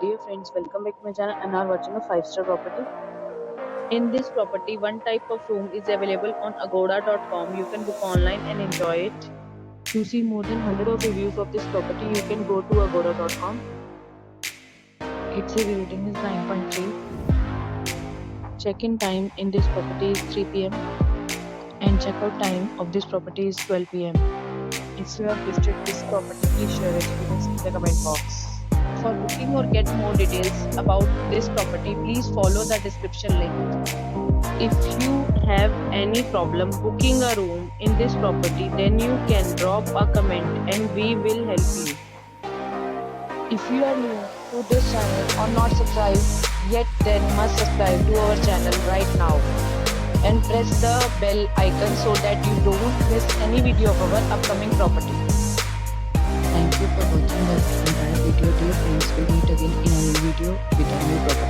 Dear friends, welcome back to my channel and are watching a 5-star property. In this property, one type of room is available on agoda.com. You can book online and enjoy it. To see more than 100 of reviews of this property, you can go to agoda.com. Its review rating is 9.3. Check-in time in this property is 3 p.m. and check-out time of this property is 12 p.m. If you have visited this property, please share your experience in the comment box. For booking or get more details about this property, please follow the description link. If you have any problem booking a room in this property, then you can drop a comment and we will help you. If you are new to this channel or not subscribed yet, then must subscribe to our channel right now and press the bell icon so that you don't miss any video of our upcoming property. Thank you for watching the entire video. Dear friends, we'll meet again in a new video with a new property.